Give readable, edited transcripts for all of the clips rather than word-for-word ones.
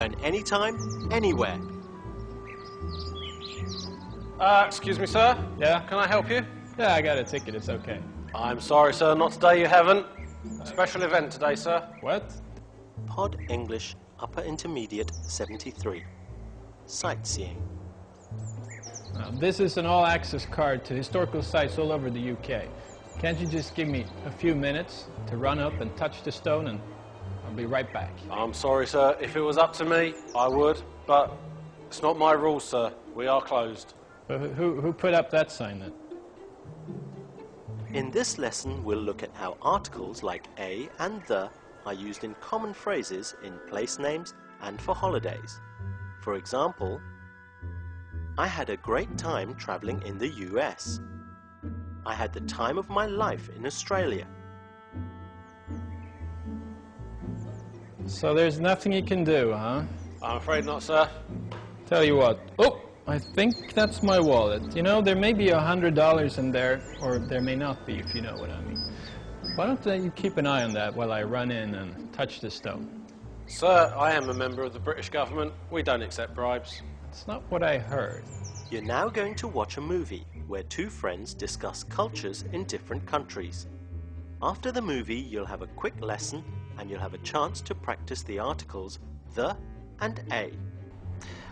And anytime, anywhere. Excuse me, sir? Yeah? Can I help you? Yeah, I got a ticket, it's okay. I'm sorry, sir, not today, you haven't. A special event today, sir. What? Pod English Upper Intermediate 73. Sightseeing. This is an all-access card to historical sites all over the UK. Can't you just give me a few minutes to run up and touch the stone, and I'll be right back. I'm sorry, sir. If it was up to me, I would, but it's not my rules, sir. We are closed. But who put up that sign then? In this lesson, we'll look at how articles like a and the are used in common phrases in place names and for holidays. For example, I had a great time traveling in the US. I had the time of my life in Australia. So there's nothing you can do, huh? I'm afraid not, sir. Tell you what. Oh, I think that's my wallet. You know, there may be $100 in there, or there may not be, if you know what I mean. Why don't you keep an eye on that while I run in and touch the stone? Sir, I am a member of the British government. We don't accept bribes. That's not what I heard. You're now going to watch a movie where two friends discuss cultures in different countries. After the movie, you'll have a quick lesson and you'll have a chance to practice the articles the and a.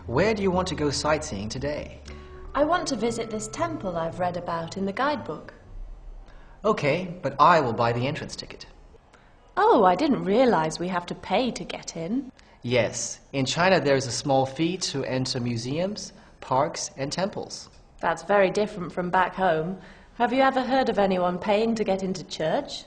Where do you want to go sightseeing today? I want to visit this temple I've read about in the guidebook. Okay, but I will buy the entrance ticket. Oh, I didn't realize we have to pay to get in. Yes, in China there is a small fee to enter museums, parks, and temples. That's very different from back home. Have you ever heard of anyone paying to get into church?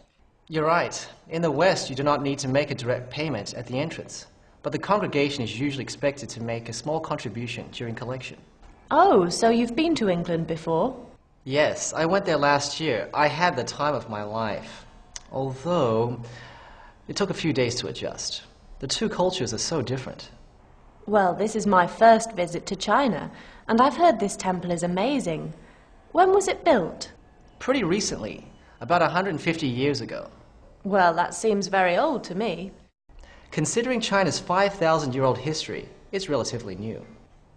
You're right. In the West, you do not need to make a direct payment at the entrance, but the congregation is usually expected to make a small contribution during collection. Oh, so you've been to England before? Yes, I went there last year. I had the time of my life, although it took a few days to adjust. The two cultures are so different. Well, this is my first visit to China, and I've heard this temple is amazing. When was it built? Pretty recently, about 150 years ago. Well, that seems very old to me. Considering China's 5,000-year-old history, it's relatively new.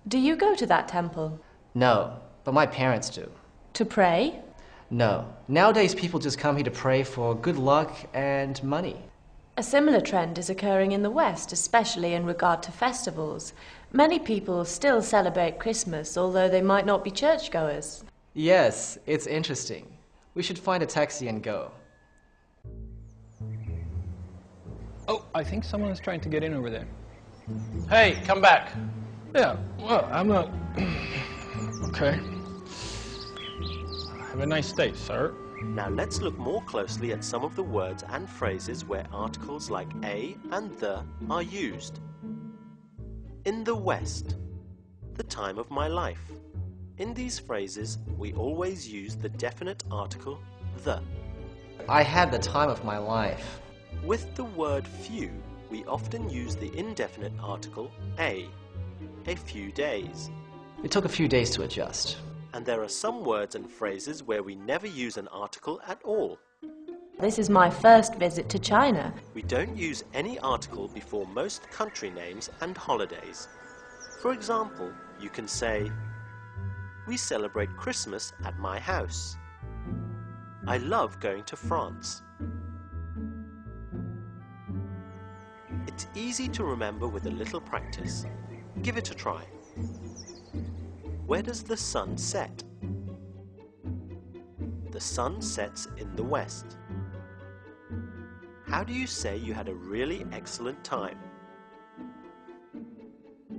Do you go to that temple? No, but my parents do. To pray? No. Nowadays, people just come here to pray for good luck and money. A similar trend is occurring in the West, especially in regard to festivals. Many people still celebrate Christmas, although they might not be churchgoers. Yes, it's interesting. We should find a taxi and go. Oh, I think someone is trying to get in over there. Hey, come back. Yeah, well, I'm not... Okay. Have a nice day, sir. Now let's look more closely at some of the words and phrases where articles like a and the are used. In the West, the time of my life. In these phrases, we always use the definite article the. I had the time of my life. With the word few, we often use the indefinite article a few days. It took a few days to adjust. And there are some words and phrases where we never use an article at all. This is my first visit to China. We don't use any article before most country names and holidays. For example, you can say, we celebrate Christmas at my house. I love going to France. It's easy to remember with a little practice. Give it a try. Where does the sun set? The sun sets in the west. How do you say you had a really excellent time?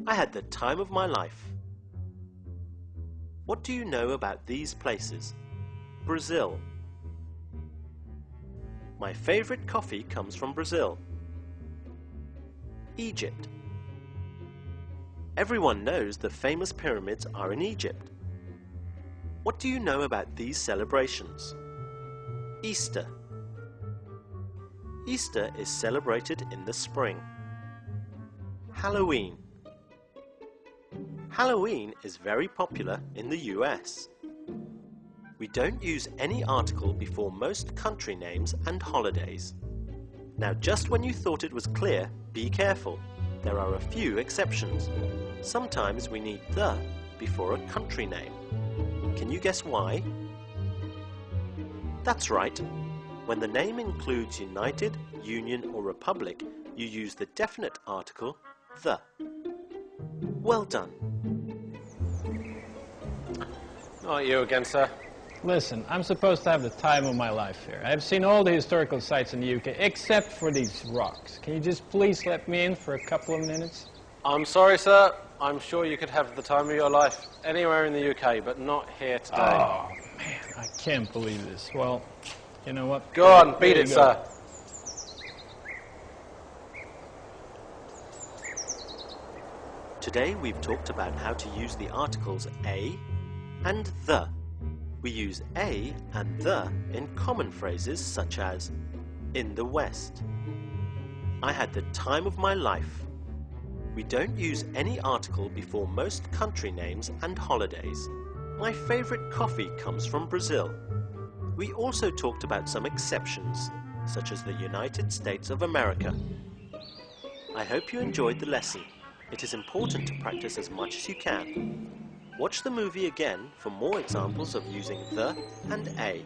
I had the time of my life. What do you know about these places? Brazil. My favorite coffee comes from Brazil. Egypt. Everyone knows the famous pyramids are in Egypt. What do you know about these celebrations? Easter. Easter is celebrated in the spring. Halloween. Halloween is very popular in the US. We don't use any article before most country names and holidays. Now, just when you thought it was clear, be careful. there are a few exceptions. Sometimes we need the before a country name. Can you guess why? That's right. When the name includes United, Union or Republic, you use the definite article, the. Well done. Not you again, sir. Listen, I'm supposed to have the time of my life here. I've seen all the historical sites in the UK, except for these rocks. Can you just please let me in for a couple of minutes? I'm sorry, sir. I'm sure you could have the time of your life anywhere in the UK, but not here today. Oh, man, I can't believe this. Well, you know what? Go on, beat it, sir. Today we've talked about how to use the articles a and the. We use a and the in common phrases such as in the West. I had the time of my life. We don't use any article before most country names and holidays. My favorite coffee comes from Brazil. We also talked about some exceptions, such as the United States of America. I hope you enjoyed the lesson. It is important to practice as much as you can. Watch the movie again for more examples of using the and a.